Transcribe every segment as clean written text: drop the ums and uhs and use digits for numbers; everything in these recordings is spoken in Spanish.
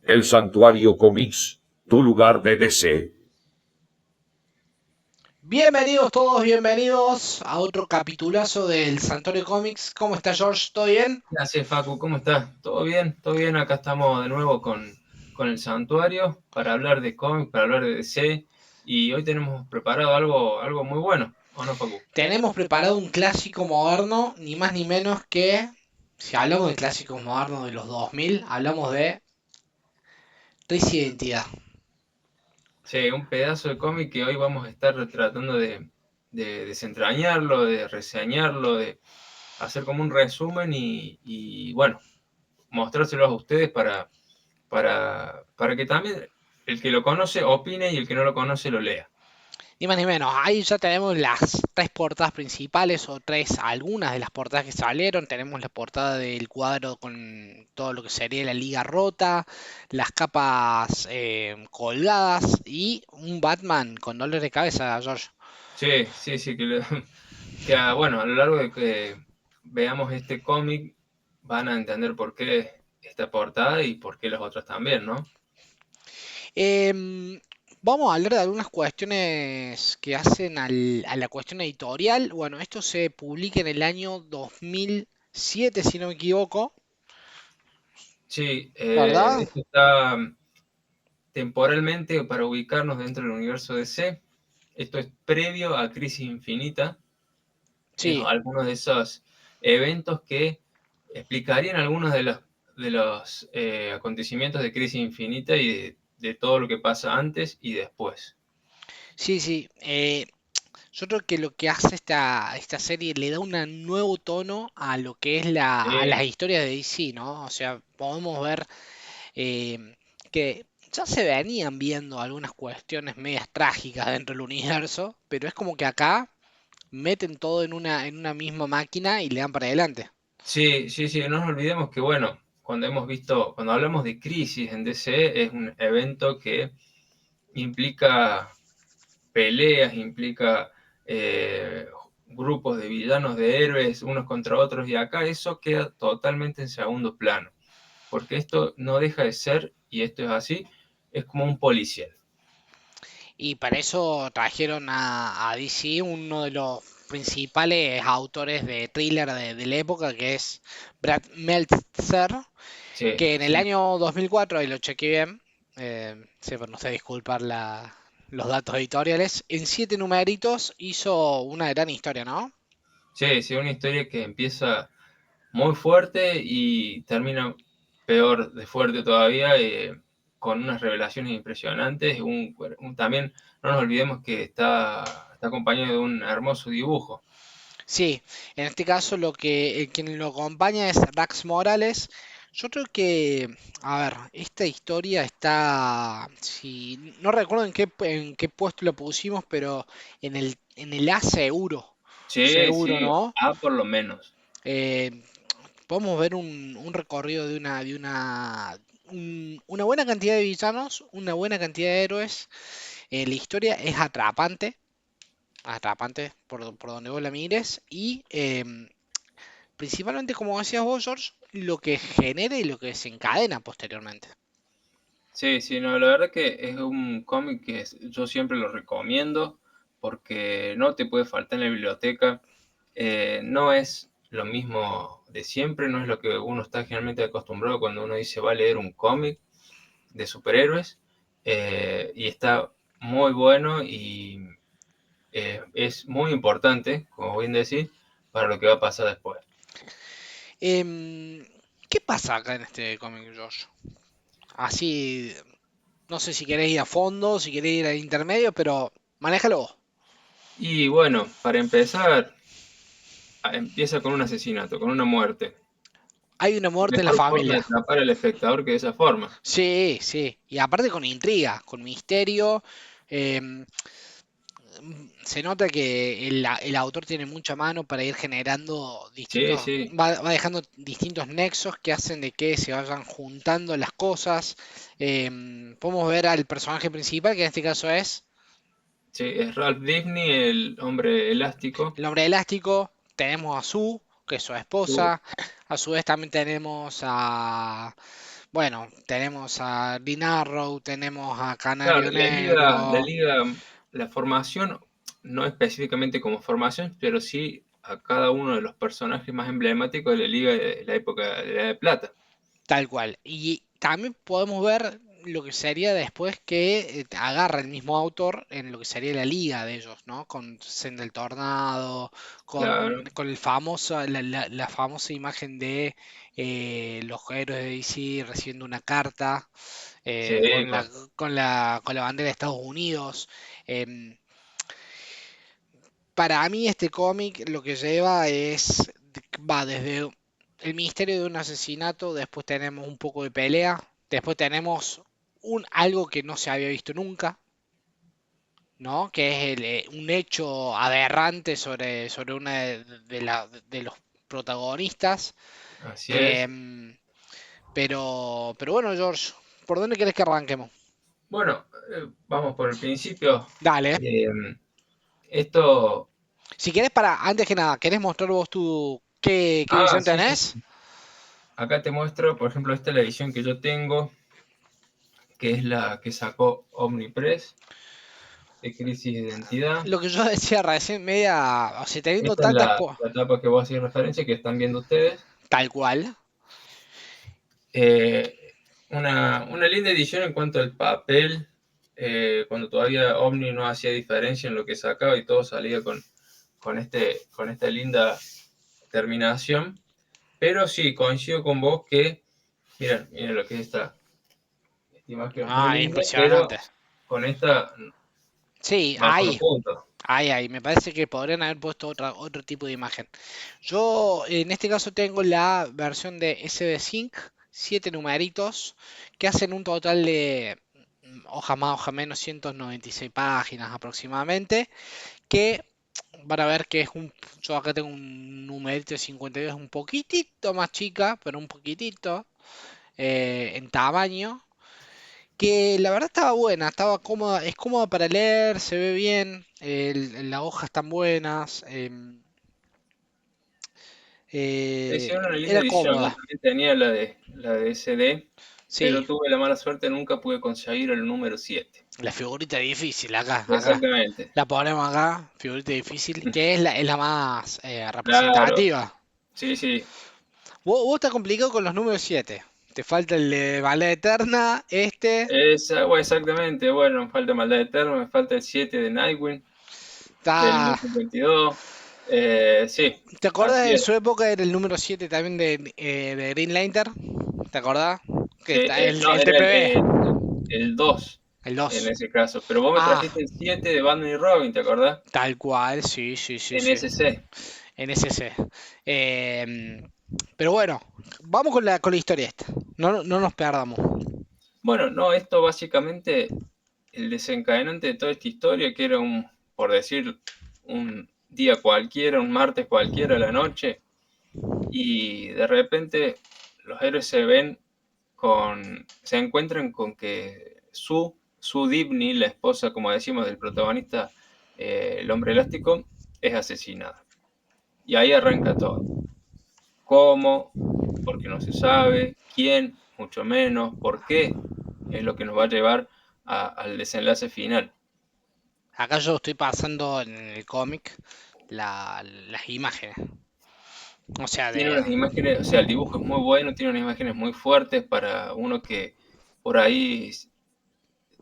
El Santuario Comics, tu lugar de DC. Bienvenidos todos, bienvenidos a otro capitulazo del Santorio Comics. ¿Cómo está George? ¿Todo bien? Gracias, Facu, ¿cómo estás? ¿Todo bien? ¿Todo bien? Acá estamos de nuevo con el Santuario para hablar de cómics, para hablar de DC. Y hoy tenemos preparado algo muy bueno, ¿o no, Facu? Tenemos preparado un clásico moderno, ni más ni menos que, si hablamos de clásicos modernos de los 2000, hablamos de Crisis de Identidad. Sí, un pedazo de cómic que hoy vamos a estar tratando de desentrañarlo, de reseñarlo, de hacer como un resumen y bueno, mostrárselos a ustedes para que también el que lo conoce opine y el que no lo conoce lo lea. Ni más ni menos, ahí ya tenemos las tres portadas principales o algunas de las portadas que salieron. Tenemos la portada del cuadro con todo lo que sería la liga rota, las capas colgadas y un Batman con dolor de cabeza, George. Sí, sí, sí, bueno, a lo largo de que veamos este cómic van a entender por qué esta portada y por qué las otras también, ¿no? Em, Vamos a hablar de algunas cuestiones que hacen a la cuestión editorial. Bueno, esto se publica en el año 2007, si no me equivoco, Sí, ¿verdad? esto está temporalmente para ubicarnos dentro del universo DC. Esto es previo a Crisis Infinita. Es Sí. algunos de esos eventos que explicarían algunos de los acontecimientos de Crisis Infinita y de todo lo que pasa antes y después. Sí, sí. Yo creo que lo que hace esta serie le da un nuevo tono a lo que es a las Sí, historias de DC, ¿no? O sea, podemos ver eh, que ya se venían viendo algunas cuestiones medias trágicas dentro del universo, pero es como que acá meten todo en una misma máquina y le dan para adelante. sí, sí, sí, no nos olvidemos que, bueno, cuando hablamos de crisis en DC, es un evento que implica peleas, implica eh, grupos de villanos, de héroes, unos contra otros, y acá eso queda totalmente en segundo plano, porque esto no deja de ser, y esto es así, es como un policial. Y para eso trajeron a DC uno de los principales autores de thriller de la época, que es Brad Meltzer, Sí, que en el sí, año 2004, ahí lo chequeé bien, sí, pero no sé disculpar los datos editoriales, en 7 numeritos hizo una gran historia, ¿no? sí, sí, una historia que empieza muy fuerte y termina peor de fuerte todavía, con unas revelaciones impresionantes. También no nos olvidemos que está acompañado de un hermoso dibujo. Sí, en este caso quien lo acompaña es Rax Morales. Yo creo que, a ver, esta historia está, si no recuerdo en qué puesto lo pusimos, pero en el A seguro, Sí, seguro, sí, ¿no? por lo menos. Eh, Podemos ver un recorrido una buena cantidad de villanos, una buena cantidad de héroes. La historia es atrapante, atrapante por donde vos la mires y principalmente, como decías vos, George, lo que genera y lo que desencadena posteriormente. Sí, sí, no, la verdad que es un cómic que yo siempre lo recomiendo porque no te puede faltar en la biblioteca. No es lo mismo de siempre, no es lo que uno está generalmente acostumbrado cuando uno dice va a leer un cómic de superhéroes, y está muy bueno y es muy importante, como bien decís, para lo que va a pasar después. ¿Qué pasa acá en este cómic, George? Así, no sé si querés ir a fondo, si querés ir al intermedio, pero manéjalo vos. Y bueno, para empezar, empieza con un asesinato, con una muerte. Hay una ¿Qué muerte en la mejor forma de familia. atrapar al espectador que de esa forma? Sí, sí. Y aparte con intriga, con misterio. em, Se nota que el autor tiene mucha mano para ir generando Sí, distintos, sí, va dejando distintos nexos que hacen de que se vayan juntando las cosas. Podemos ver al personaje principal, que en este caso es sí, es Ralph Disney, el hombre elástico. el hombre elástico. Tenemos a Sue, que es su Su- esposa. A su vez también tenemos Bueno, tenemos a Green Arrow, tenemos a Claro, Canario la Negro, liga, la formación, no específicamente como formación, pero sí a cada uno de los personajes más emblemáticos de la liga de la época de la Edad de Plata. tal cual. Y también podemos ver lo que sería después que agarra el mismo autor en lo que sería la liga de ellos, ¿no? Con Zen del Tornado, Claro, con el famoso, la famosa imagen de los héroes de DC recibiendo una carta sí, con con la bandera de Estados Unidos. Em, para mí este cómic lo que lleva va desde el misterio de un asesinato, después tenemos un poco de pelea, después tenemos algo que no se había visto nunca, ¿no? Que es un hecho aberrante sobre una de los protagonistas. así es. Em, pero bueno, George, ¿por dónde querés que arranquemos? Bueno, vamos por el principio. Dale. Eh, esto, Si querés, antes que nada, ¿querés mostrar vos qué edición sí, sí, tenés? sí. Acá te muestro, por ejemplo, esta es la edición que yo tengo, que es la que sacó Omnipress de Crisis de Identidad. Lo que yo decía recién, media, o sea, teniendo Esta es tantas, la etapa que vos hacés referencia, que están viendo ustedes. tal cual, Eh, una linda edición en cuanto al papel, cuando todavía Omni no hacía diferencia en lo que sacaba y todo salía con esta linda terminación. Pero sí, coincido con vos que, miren lo que es esta imagen muy ah, linda, pero impresionante. con esta Sí, va por punto. me parece que podrían haber puesto otro tipo de imagen. Yo en este caso tengo la versión de SD Sync, 7 numeritos, que hacen un total de hoja más, hoja menos, 196 páginas aproximadamente, que van a ver que yo acá tengo un numerito de 52, un poquitito más chica, pero un poquitito en tamaño, que la verdad estaba buena, estaba cómoda, es cómoda para leer, se ve bien, las hojas están buenas, Es una linda era edición, yo cómoda, también tenía la de SD, sí, pero tuve la mala suerte, nunca pude conseguir el número 7. la figurita difícil acá, Exactamente. la ponemos acá, figurita difícil, que es la más Claro, representativa. sí, sí. Vos estás complicado con los números 7. Te falta el de Bala Eterna, Bueno, exactamente. Bueno, me falta Maldad Eterna, me falta el 7 de Nightwing, del está. 1052. Sí, ¿Te acordás así de es. su época era el número 7 también de Green Lantern? ¿Te acordás? Que Sí, está no, el era TPB, el 2 el en 2. ese caso. Pero vos me Ah, trajiste el 7 de Batman y Robin, ¿te acordás? tal cual, sí, sí, sí, En sí. SC. En SC. Eh, pero bueno, vamos con la historia esta. No nos perdamos. Bueno, no, esto básicamente, el desencadenante de toda esta historia, que era por decir, un día cualquiera, un martes cualquiera a la noche, y de repente los héroes se encuentran con que su Dibny, la esposa, como decimos, del protagonista, el hombre elástico, es asesinada. Y ahí arranca todo. ¿Cómo? Porque no se sabe. ¿Quién? Mucho menos. ¿Por qué? Es lo que nos va a llevar al desenlace final. Acá yo estoy pasando en el cómic las imágenes. O sea, Tiene unas imágenes, o sea, el dibujo es muy bueno, tiene unas imágenes muy fuertes para uno que por ahí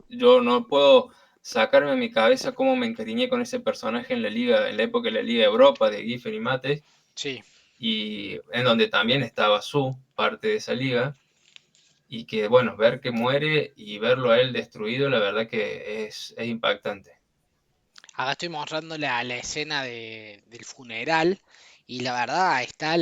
yo no puedo sacarme de mi cabeza cómo me encariñé con ese personaje en la liga, en la época de la Liga de Europa de Giffen y Mates, sí. y en donde también estaba su parte de esa liga, y que bueno, ver que muere y verlo a él destruido, la verdad que es impactante. Acá estoy mostrando la escena del funeral y la verdad está a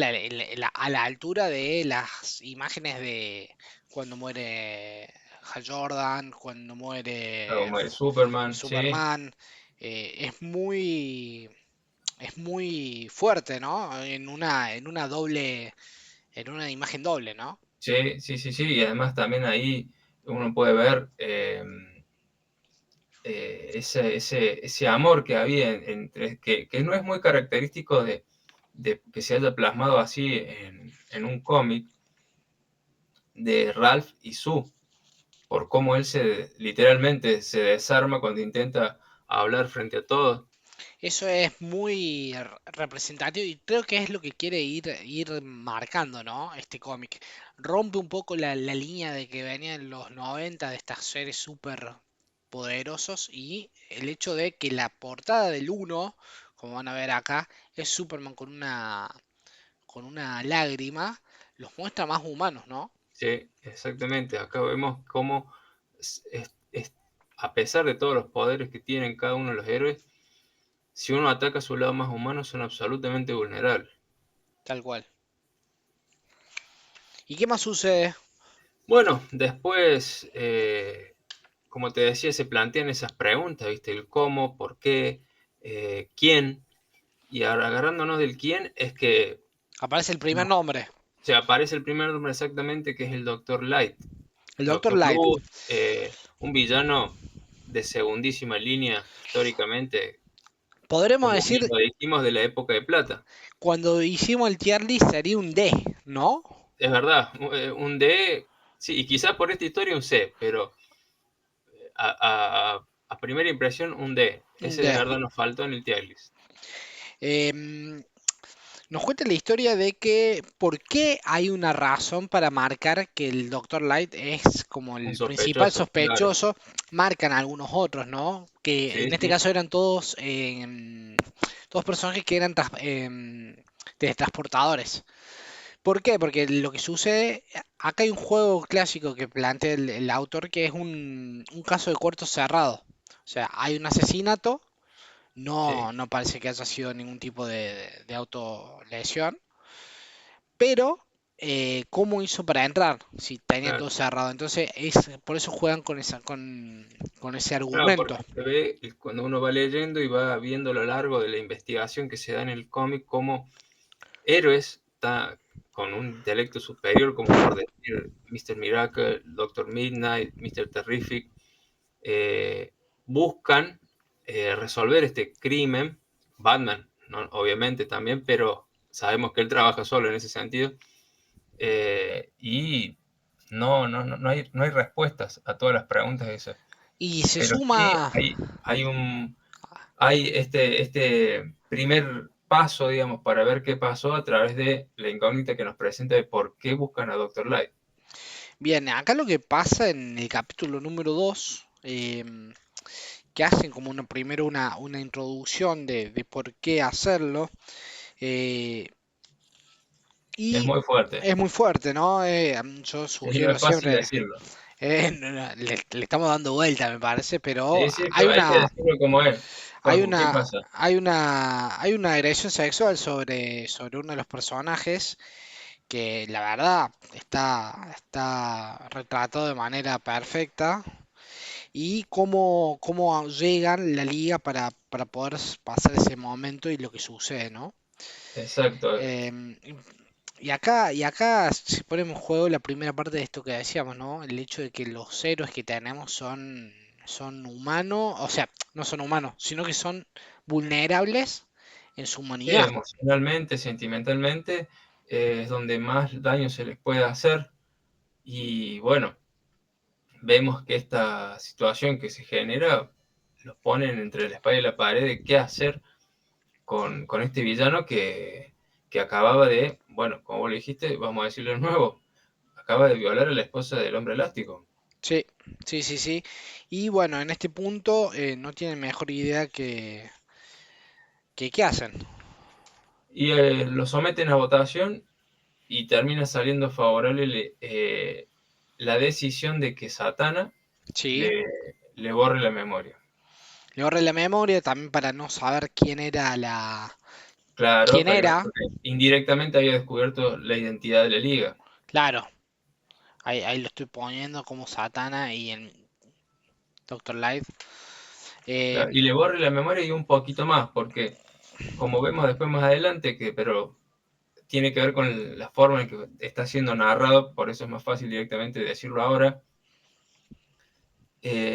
la altura de las imágenes de cuando muere Hal Jordan, cuando Como muere muere Superman, sí, Superman. Es muy fuerte, ¿no? En una imagen doble, ¿no? sí, sí, sí, sí, y además también ahí uno puede ver ese amor que había entre, que no es muy característico de que se haya plasmado así en un cómic, de Ralph y Sue, por cómo él literalmente se desarma cuando intenta hablar frente a todos. Eso es muy representativo y creo que es lo que quiere ir marcando, ¿no? Este cómic. Rompe un poco la línea de que venía en los 90 de estas seres súper poderosos y el hecho de que la portada del uno, como van a ver acá, es Superman con una lágrima, los muestra más humanos, ¿no? Sí, exactamente. Acá vemos cómo, es- es- a pesar de todos los poderes que tienen cada uno de los héroes, si uno ataca a su lado más humano, son absolutamente vulnerables. Tal cual. ¿Y qué más sucede? Bueno, después, como te decía, se plantean esas preguntas, ¿viste? El cómo, por qué, quién. Y ahora, agarrándonos del quién, es que Aparece el primer no, nombre, se aparece el primer nombre exactamente, que es el Doctor Light. el Doctor Doctor Light. Luz, un villano de segundísima línea históricamente, Podremos como bien decir, lo dijimos, de la época de plata. cuando hicimos el tier list sería un D, ¿no? Es verdad, un D, sí, y quizás por esta historia un C, pero a primera impresión un D. Un Ese de D. verdad nos faltó en el tier list. Em, Nos cuenta la historia de que por qué hay una razón para marcar que el Doctor Light es como Un el principal sospechoso, claro. sospechoso. Marcan algunos otros, ¿no? Que Sí, en este sí, caso eran todos personajes que eran teletransportadores. ¿Por qué? Porque lo que sucede, acá hay un juego clásico que plantea el autor que es un caso de cuarto cerrado. O sea, hay un asesinato, sí, no parece que haya sido ningún tipo de autolesión, pero ¿cómo hizo para entrar? Si tenía claro. todo cerrado. Entonces, por eso juegan con ese Claro, argumento. porque se ve cuando uno va leyendo y va viendo a lo largo de la investigación que se da en el cómic, cómo héroes con un intelecto superior, como por decir Mr. Miracle, Doctor Midnight, Mr. Terrific, eh, buscan resolver este crimen. Batman, ¿no? Obviamente también, pero sabemos que él trabaja solo en ese sentido. Y no hay respuestas a todas las preguntas esas. Y se Pero sí suma, hay este primer paso, digamos, para ver qué pasó a través de la incógnita que nos presenta de por qué buscan a Doctor Light. bien, acá lo que pasa en el capítulo número 2 que hacen como primero una introducción de por qué hacerlo. eh, Es y muy fuerte. es muy fuerte, ¿no? Yo Sí, no sugiero es fácil siempre, decirlo. le estamos dando vuelta, me parece, pero Sí, sí, pero hay que decirlo como es. hay Facu, ¿qué una, pasa? hay una agresión sexual sobre uno de los personajes que la verdad está retratado de manera perfecta y cómo llegan la liga para poder pasar ese momento y lo que sucede, ¿no? Exacto. Em, y acá se pone en juego la primera parte de esto que decíamos, ¿no? El hecho de que los héroes que tenemos son humanos, o sea, no son humanos, sino que son vulnerables en su Sí, humanidad. emocionalmente, sentimentalmente, es donde más daño se les puede hacer. Y bueno, vemos que esta situación que se genera los ponen entre la espada y la pared de qué hacer con este villano que acababa de, bueno, como vos lo dijiste, vamos a decirlo de nuevo, acaba de violar a la esposa del hombre elástico. Sí, sí, sí, sí. Y bueno, en este punto no tienen mejor idea que ¿qué hacen? Y lo someten a votación y termina saliendo favorable la decisión de que Satana Sí, le, le borre la memoria. le borré la memoria también para no saber Claro, quién era. porque indirectamente había descubierto la identidad de la liga. Claro, ahí lo estoy poniendo como Satana y el Doctor Light. Claro, y le borre la memoria y un poquito más, porque como vemos después más adelante, pero tiene que ver con la forma en que está siendo narrado, por eso es más fácil directamente decirlo ahora.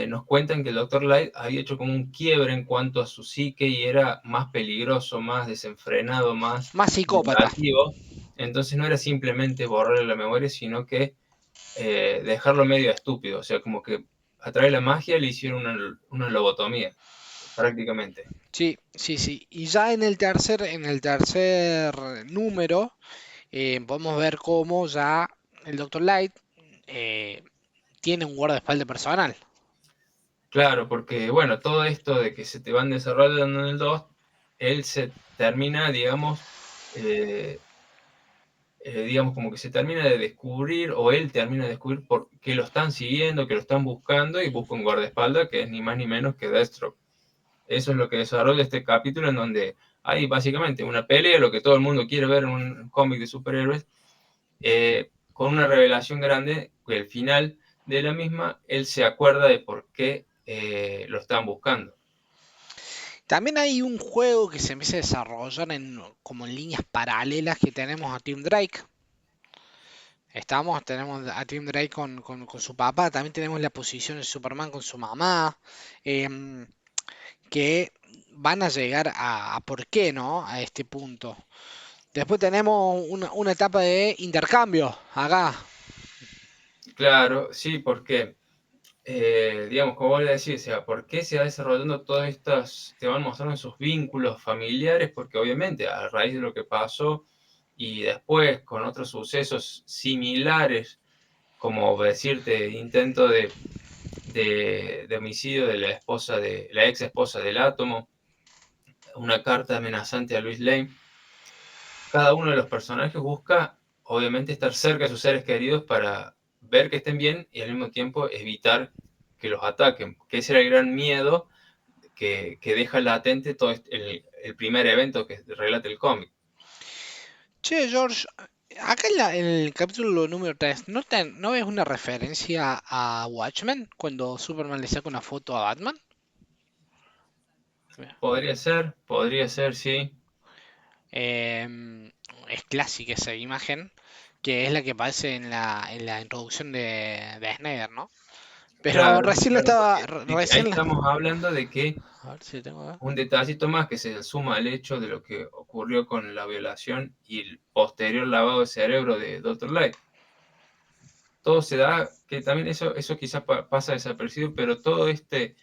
Nos cuentan que el Dr. Light había hecho como un quiebre en cuanto a su psique y era más peligroso, más desenfrenado, más Más psicópata. vengativo. Entonces no era simplemente borrarle la memoria, sino que dejarlo medio estúpido. O sea, como que a través de la magia le hicieron una lobotomía, prácticamente. Sí, sí, sí. Y ya en el tercer número podemos ver cómo ya el Doctor Light eh, tiene un guardaespaldas personal. Claro, porque bueno, todo esto de que se te van desarrollando en el 2, él se termina, digamos, como que se termina de descubrir, o él termina de descubrir por qué lo están siguiendo, que lo están buscando, y busca un guardaespaldas que es ni más ni menos que Deathstroke. Eso es lo que desarrolla este capítulo, en donde hay básicamente una pelea, lo que todo el mundo quiere ver en un cómic de superhéroes, con una revelación grande, que al final de la misma, él se acuerda de por qué lo están buscando. También hay un juego que se empieza a desarrollar como en líneas paralelas que tenemos a Tim Drake. Tenemos a Tim Drake con su papá, también tenemos la posición de Superman con su mamá, em, que van a llegar a por qué, ¿no? A este punto. Después tenemos una etapa de intercambio acá. Claro, sí, porque, digamos, como vos le decís, o sea, ¿por qué se va desarrollando todas estas, te van mostrando sus vínculos familiares? Porque obviamente a raíz de lo que pasó y después con otros sucesos similares, como decirte, intento de homicidio de la esposa de la ex esposa del Átomo, una carta amenazante a Luis Lane. Cada uno de los personajes busca, obviamente, estar cerca de sus seres queridos para ver que estén bien y al mismo tiempo evitar que los ataquen, que ese era el gran miedo que deja latente todo el primer evento que relata el cómic. Che, George, acá en el capítulo número 3, ¿no ves una referencia a Watchmen cuando Superman le saca una foto a Batman? Podría ser, sí. Es clásica esa imagen, que es la que aparece en la introducción de Snyder, ¿no? Pero Claro, recién lo claro, estaba. porque ahí Recién. estamos hablando de que A ver si tengo acá. un detallito más que se suma al hecho de lo que ocurrió con la violación y el posterior lavado de cerebro de Dr. Light. Todo se da, que también eso quizás pasa desapercibido, pero todo este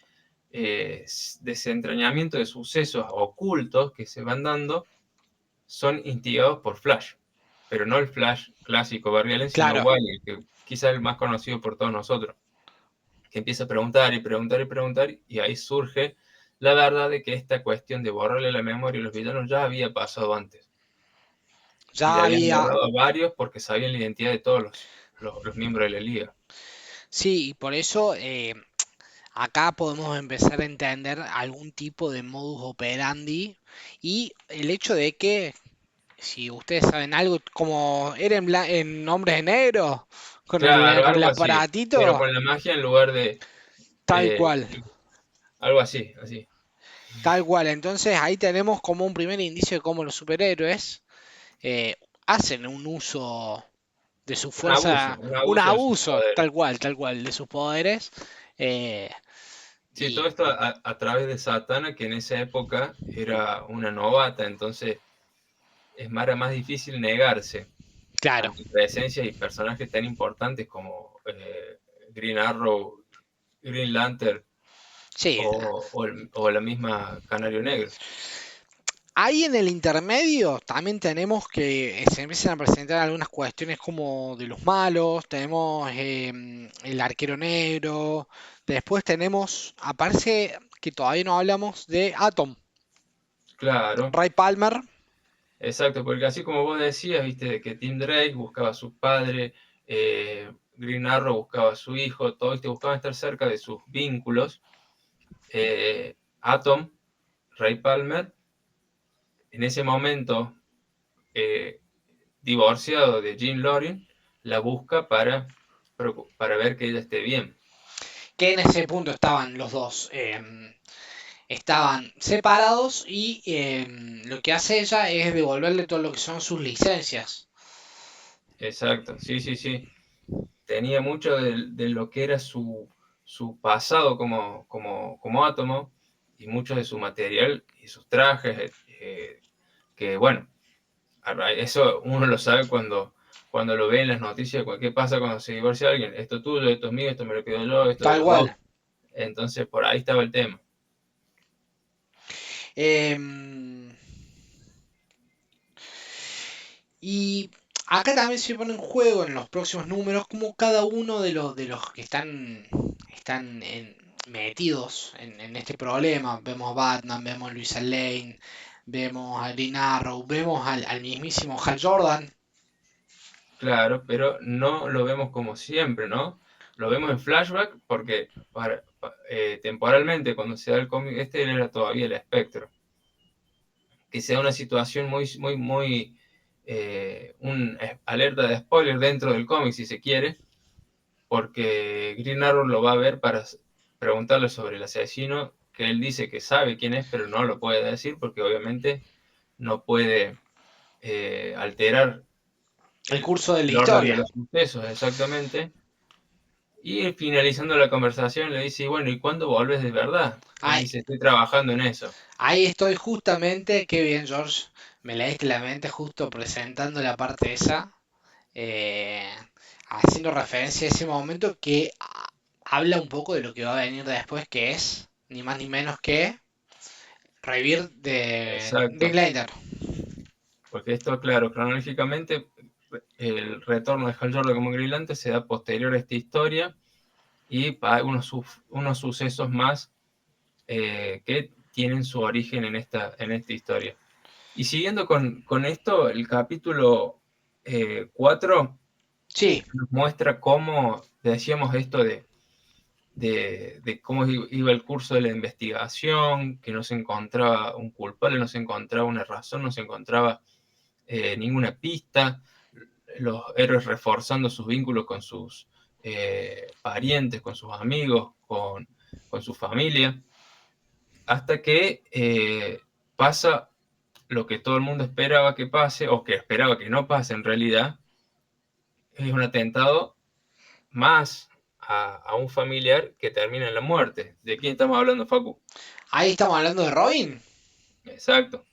desentrañamiento de sucesos ocultos que se van dando son instigados por Flash, pero no el Flash clásico Barry Allen, sino Claro, Wally, que quizás el más conocido por todos nosotros, que empieza a preguntar y preguntar y preguntar, y ahí surge la verdad de que esta cuestión de borrarle la memoria a los villanos ya había pasado antes, y le ya habían había. borrado a varios porque sabían la identidad de todos los miembros de la liga. Sí, y por eso acá podemos empezar a entender algún tipo de modus operandi y el hecho de que, si ustedes saben algo, como era en Hombres de Negro, con Claro, con el algo así, pero aparatito, con la magia en lugar de tal eh, cual. algo así, así. Tal cual, entonces ahí tenemos como un primer indicio de cómo los superhéroes eh, hacen un uso de su fuerza, Un un abuso de sus abuso, poderes. tal cual, de sus poderes. eh, Sí, todo y esto a través de Satana, que en esa época era una novata, entonces era más difícil negarse claro, ante presencias y personajes tan importantes como Green Arrow, Green Lantern sí. o la misma Canario Negro. Ahí en el intermedio también tenemos que se empiezan a presentar algunas cuestiones como de los malos, tenemos el arquero negro, después tenemos, aparece que todavía no hablamos de Atom, Claro, Ray Palmer. exacto, porque así como vos decías, viste, que Tim Drake buscaba a su padre, Green Arrow buscaba a su hijo, todos buscaban estar cerca de sus vínculos. Atom, Ray Palmer, en ese momento eh, divorciado de Jean Loring, la busca para ver que ella esté bien. Que en ese punto estaban los dos, estaban separados y lo que hace ella es devolverle todo lo que son sus licencias. Exacto, sí, sí, sí. Tenía mucho de lo que era su pasado como átomo y mucho de su material y sus trajes, que bueno, eso uno lo sabe cuando lo ve en las noticias, ¿qué pasa cuando se divorcia alguien? Esto es tuyo, esto es mío, esto me lo quedo yo, esto de Tal los dos. cual. Entonces, por ahí estaba el tema. Em, y acá también se pone en juego en los próximos números como cada uno de los que están metidos en este problema. Vemos a Batman, vemos a Luisa Lane, vemos a Green Arrow, vemos al mismísimo Hal Jordan. Claro, pero no lo vemos como siempre, ¿no? Lo vemos en flashback porque temporalmente cuando se da el cómic este, él era todavía el Espectro. Que sea una situación muy, un alerta de spoiler dentro del cómic, si se quiere, porque Green Arrow lo va a ver para preguntarle sobre el asesino, que él dice que sabe quién es, pero no lo puede decir porque obviamente no puede alterar El curso de la el orden de historia. los sucesos, exactamente. Y finalizando la conversación le dice, y bueno, ¿y cuándo volves de verdad? Y Ahí, dice, estoy trabajando en eso. ahí estoy justamente, qué bien George, me leíste la mente justo presentando la parte esa, eh, haciendo referencia a ese momento que habla un poco de lo que va a venir después, que es ni más ni menos que Revivir de Green Exacto. Lantern. Porque esto, claro, cronológicamente, el retorno de Hal Jordan como Green Lantern se da posterior a esta historia y hay unos sucesos más que tienen su origen en esta historia. Y siguiendo con esto, el capítulo 4 Sí, nos muestra cómo, decíamos esto de cómo iba el curso de la investigación, que no se encontraba un culpable, no se encontraba una razón, no se encontraba ninguna pista, los héroes reforzando sus vínculos con sus parientes, con sus amigos, con su familia, hasta que pasa lo que todo el mundo esperaba que pase, o que esperaba que no pase en realidad, es un atentado más a un familiar que termina en la muerte. ¿De quién estamos hablando, Facu? ahí estamos hablando de Robin. Exacto.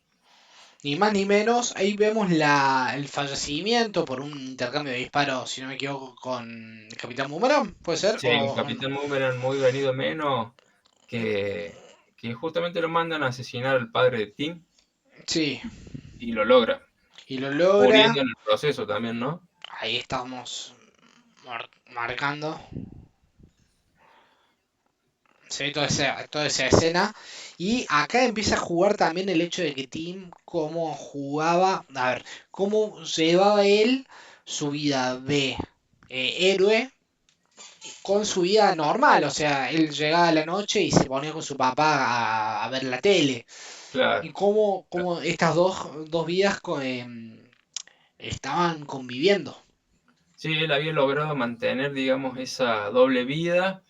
Ni más ni menos, ahí vemos el fallecimiento por un intercambio de disparos, si no me equivoco, con el Capitán Boomerang, ¿puede ser? Sí, un Capitán Boomerang muy venido menos, que justamente lo mandan a asesinar al padre de Tim Sí, y lo logra, y lo logra. muriendo en el proceso también, ¿no? Ahí estamos marcando. Se ve toda esa escena. Y acá empieza a jugar también el hecho de que Tim, cómo jugaba, a ver, cómo llevaba él su vida de héroe con su vida normal. O sea, él llegaba a la noche y se ponía con su papá a ver la tele. Y Claro. cómo estas dos vidas estaban conviviendo. Sí, él había logrado mantener, digamos, esa doble vida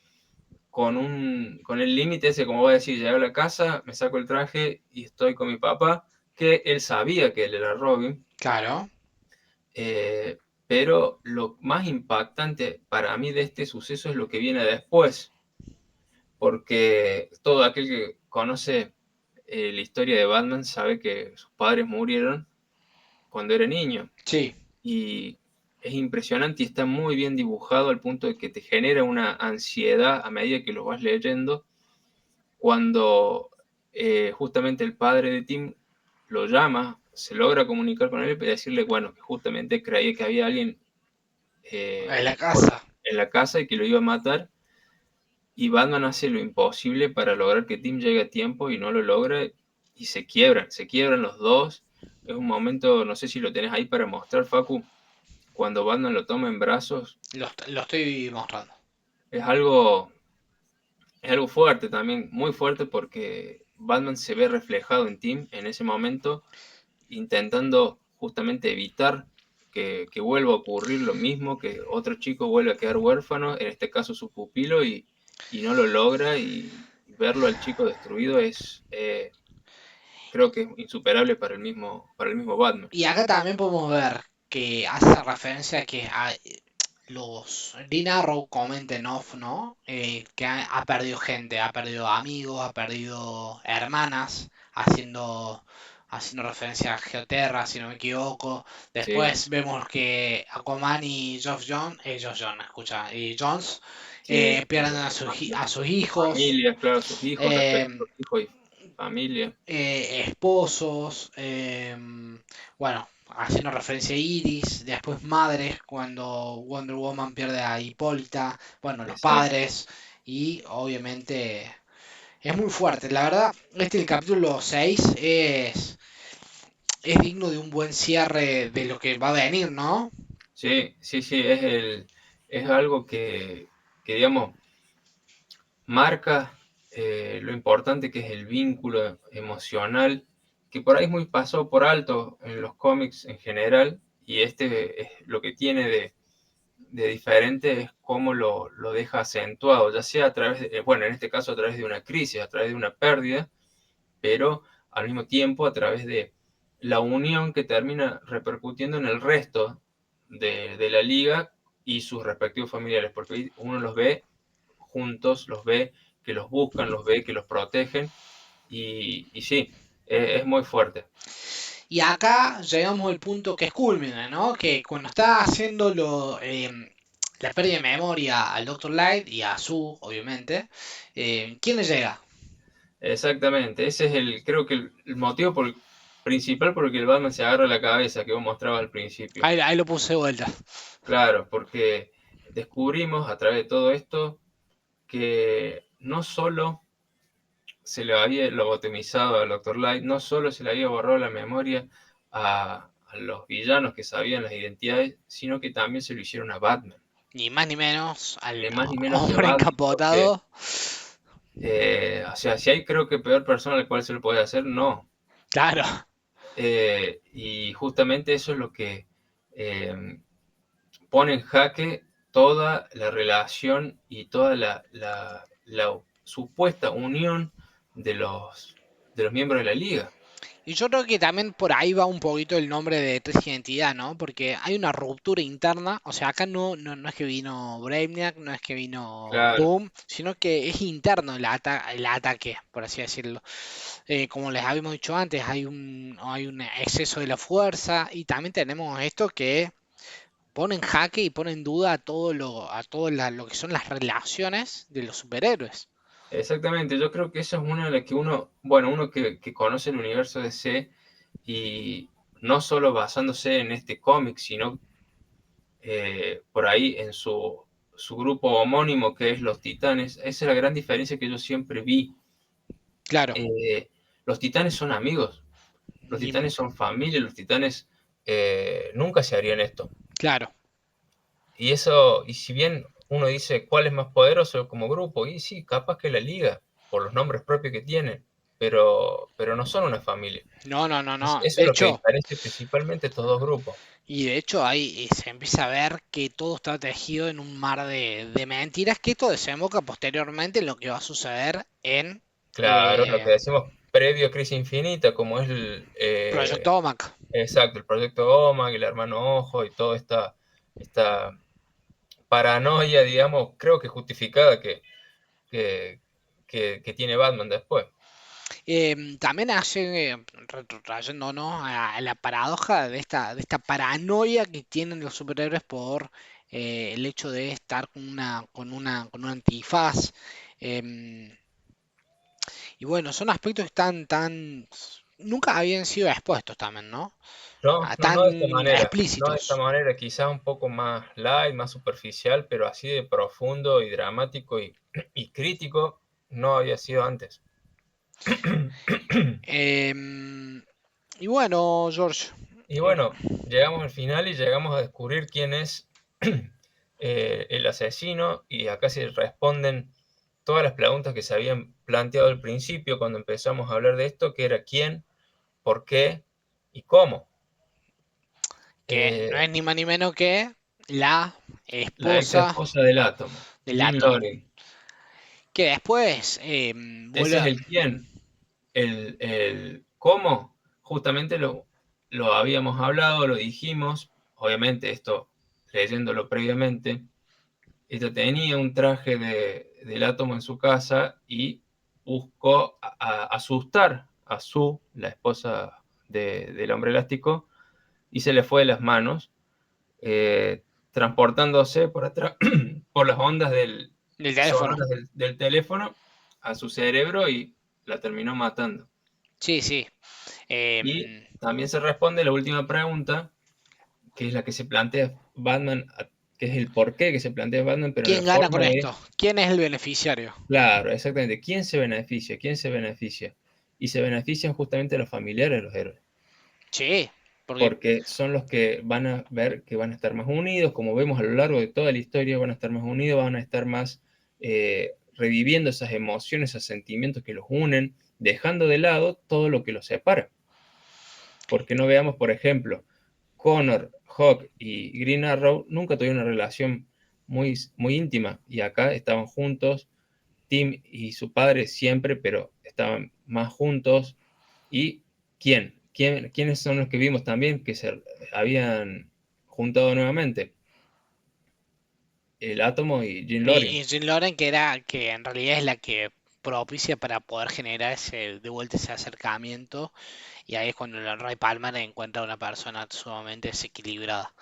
con el límite ese, como voy a decir, llego a la casa, me saco el traje y estoy con mi papá, que él sabía que él era Robin, Claro. eh, pero lo más impactante para mí de este suceso es lo que viene después, porque todo aquel que conoce la historia de Batman sabe que sus padres murieron cuando era niño. Sí. Y es impresionante y está muy bien dibujado al punto de que te genera una ansiedad a medida que lo vas leyendo, cuando justamente el padre de Tim lo llama, se logra comunicar con él y decirle, bueno, que justamente creía que había alguien En la por- casa. en la casa y que lo iba a matar, y Batman hace lo imposible para lograr que Tim llegue a tiempo y no lo logra, y se quiebran los dos. Es un momento, no sé si lo tenés ahí para mostrar, Facu, cuando Batman lo toma en brazos, Lo estoy mostrando. es algo, es algo fuerte también, muy fuerte, porque Batman se ve reflejado en Tim en ese momento, intentando justamente evitar que vuelva a ocurrir lo mismo, que otro chico vuelva a quedar huérfano, en este caso su pupilo, y no lo logra, y verlo al chico destruido es, creo que es insuperable para el mismo Batman. Y acá también podemos ver que hace referencia a que los Green Arrow comenten off, ¿no? Que ha perdido gente, ha perdido amigos, ha perdido hermanas, haciendo haciendo referencia a Geoterra, si no me equivoco. Sí, Después vemos que Aquaman y escucha, y Jones sí, pierden a sus hijos, familia, claro, sus hijos, eh, respecto a sus hijos y familia. esposos, bueno, haciendo referencia a Iris, después madres, cuando Wonder Woman pierde a Hipólita, bueno, los Exacto. padres, y obviamente es muy fuerte. La verdad, el capítulo 6 es digno de un buen cierre de lo que va a venir, ¿no? Sí, sí, sí, es algo digamos, marca lo importante que es el vínculo emocional, que por ahí es muy pasado por alto en los cómics en general, y este es lo que tiene de diferente es cómo lo deja acentuado, ya sea a través de, bueno, en este caso a través de una crisis, a través de una pérdida, pero al mismo tiempo a través de la unión que termina repercutiendo en el resto de la liga y sus respectivos familiares, porque uno los ve juntos, los ve que los buscan, los ve que los protegen, y sí, es muy fuerte. Y acá llegamos al punto que es culmine, ¿no? Que cuando está haciendo la pérdida de memoria al Doctor Light y a Sue, obviamente, ¿quién le llega? Exactamente, ese es creo que el motivo principal por el que el Batman se agarra la cabeza que vos mostrabas al principio. Ahí lo puse de vuelta. Claro, porque descubrimos a través de todo esto que no solo se le había lobotomizado al Dr. Light, no solo se le había borrado la memoria a los villanos que sabían las identidades, sino que también se lo hicieron a Batman. Ni más ni menos al Ni más ni menos que a hombre Batman, porque, encapotado. o sea, si hay creo que peor persona a la cual se lo puede hacer, no. Claro. Y justamente eso es lo que eh, pone en jaque toda la relación y toda la supuesta unión de los miembros de la liga. Y yo creo que también por ahí va un poquito el nombre de Tres Identidad, ¿no? Porque hay una ruptura interna, o sea, acá no es que vino Brainiac, no es que vino Claro, Doom, sino que es interno el ataque, por así decirlo. Como les habíamos dicho antes, hay un exceso de la fuerza y también tenemos esto que pone en jaque y pone en duda lo que son las relaciones de los superhéroes. exactamente. Yo creo que eso es una de las que uno que conoce el universo DC y no solo basándose en este cómic, sino por ahí en su grupo homónimo que es Los Titanes. Esa es la gran diferencia que yo siempre vi. Claro, Los Titanes son amigos, los ni- Titanes son familia, los Titanes nunca se harían esto. claro. Y si bien uno dice cuál es más poderoso como grupo, y sí, capaz que la Liga, por los nombres propios que tienen, pero no son una familia. No. Eso es lo que diferencia principalmente estos dos grupos. De hecho ahí se empieza a ver que todo está tejido en un mar de mentiras, que esto desemboca posteriormente en lo que va a suceder en Claro, lo eh, que decimos previo a Crisis Infinita, como es Proyecto OMAC. exacto, el proyecto OMAG, el hermano Ojo y toda esta paranoia, digamos, creo que justificada que, que tiene Batman después. También hace, retrotrayéndonos a la paradoja de esta paranoia que tienen los superhéroes por el hecho de estar con una antifaz. em, y bueno, son aspectos que están nunca habían sido expuestos también, ¿no? No, no de esta Tan manera, no de esta explícitos. manera, quizás un poco más light, más superficial, pero así de profundo y dramático y crítico no había sido antes. Em, y bueno, George, Y bueno, llegamos al final y llegamos a descubrir quién es el asesino y acá se responden todas las preguntas que se habían planteado al principio cuando empezamos a hablar de esto, que era quién, por qué y cómo. que no Eh, es ni más ni menos que la la ex esposa esposa del átomo, del Jean átomo, Loring. que después Ese es vuelve. el quién. El cómo, justamente lo habíamos hablado, lo dijimos, obviamente esto leyéndolo previamente, ella tenía un traje del átomo en su casa y buscó asustar a la esposa del hombre elástico y se le fue de las manos, transportándose por atrás, por las ondas Del teléfono. sonoras del teléfono a su cerebro y la terminó matando. Sí, sí. Y también se responde la última pregunta, que es la que se plantea Batman, que es el porqué que se plantea Batman, pero en ¿Quién la gana con forma esto? ¿Quién es el beneficiario? claro, exactamente, ¿quién se beneficia? ¿Quién se beneficia? Y se benefician justamente los familiares de los héroes, Sí, porque porque son los que van a ver que van a estar más unidos, como vemos a lo largo de toda la historia, van a estar más unidos, van a estar más reviviendo esas emociones, esos sentimientos que los unen, dejando de lado todo lo que los separa. Porque no veamos, por ejemplo, Connor, Hawk y Green Arrow nunca tuvieron una relación muy íntima y acá estaban juntos, Tim y su padre siempre, pero estaban más juntos. ¿Y quiénes son los que vimos también que se habían juntado nuevamente? El Átomo y Jean Loring. y Jean Loren, que en realidad es la que propicia para poder generar de vuelta ese acercamiento, y ahí es cuando el Ray Palmer encuentra una persona sumamente desequilibrada.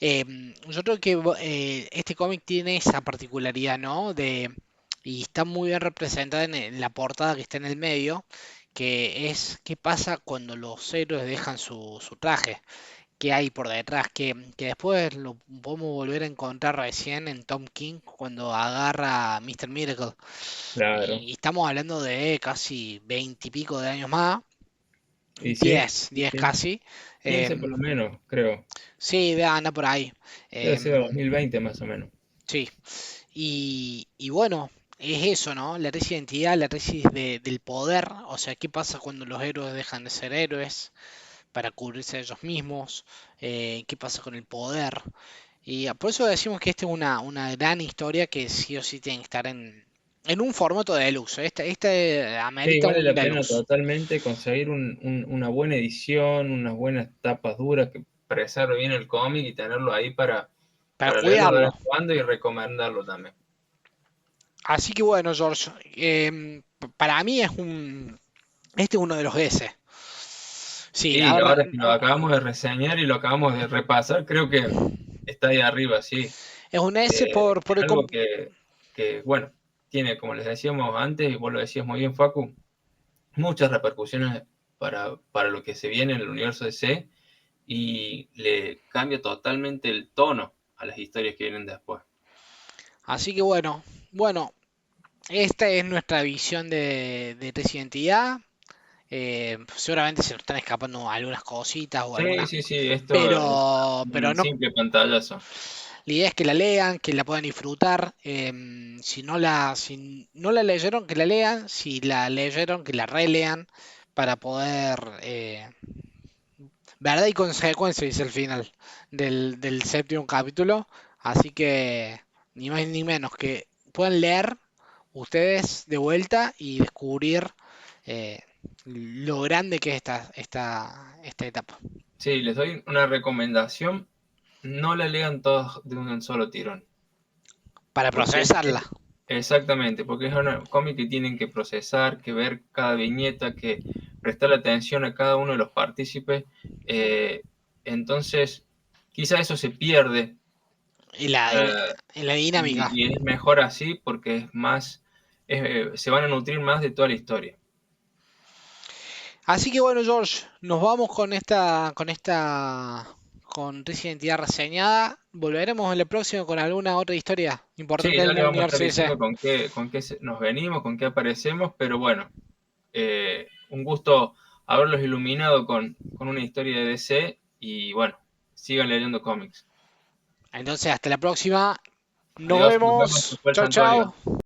Yo creo que este cómic tiene esa particularidad, ¿no? Y está muy bien representada en la portada que está en el medio, que es qué pasa cuando los héroes dejan su traje, qué hay por detrás, que después lo podemos volver a encontrar recién en Tom King cuando agarra a Mr. Miracle. Claro. Y estamos hablando de casi 20 y pico de años más, Y sí, 10 15, casi. 15 por Em, lo menos, creo. sí, anda por ahí. Debe ser Em, 2020 más o menos. sí, y bueno, es eso, ¿no? La crisis de identidad, la crisis del poder, o sea, ¿qué pasa cuando los héroes dejan de ser héroes para cubrirse a ellos mismos? ¿Qué pasa con el poder? Y por eso decimos que esta es una gran historia que sí o sí tiene que estar en un formato de deluxe. Este Sí, amerita vale un la pena deluxe. totalmente conseguir una buena edición, unas buenas tapas duras que preserve bien el cómic y tenerlo ahí Para para leerlo de vez cuidarlo. en cuando y recomendarlo también. Así que bueno, George, para mí este es uno de los S. Sí, Sí, ahora ahora que lo acabamos de reseñar y lo acabamos de repasar, creo que está ahí arriba, sí. es un S Es algo que, bueno, tiene, como les decíamos antes, y vos lo decías muy bien, Facu, muchas repercusiones para lo que se viene en el universo DC y le cambia totalmente el tono a las historias que vienen después. Así que bueno, esta es nuestra visión de Resident Evil. Seguramente se nos están escapando algunas cositas o Sí, algunas, sí, sí, esto es pero un no. simple pantallazo. La idea es que la lean, que la puedan disfrutar. Si no la leyeron, que la lean. Si la leyeron, que la relean para poder. Verdad y consecuencia, dice el final del séptimo capítulo. Así que ni más ni menos que puedan leer ustedes de vuelta y descubrir eh, lo grande que es esta etapa. Sí, les doy una recomendación, no la lean todas de un solo tirón, Para porque procesarla. exactamente, porque es un cómic que tienen que procesar, que ver cada viñeta, que prestar atención a cada uno de los partícipes, eh, entonces quizá eso se pierde En la dinámica. y es mejor así porque es más, se van a nutrir más de toda la historia. Así que bueno, George, nos vamos con Resident Evil reseñada. Volveremos en la próxima con alguna otra historia Sí, importante del dale, vamos a estar universo DC. diciendo con qué nos venimos, con qué aparecemos, pero bueno, un gusto haberlos iluminado con una historia de DC y bueno, sigan leyendo cómics. Entonces, hasta la próxima. Nos Adiós, nos vemos vemos. después, Chau, Santuario. chau.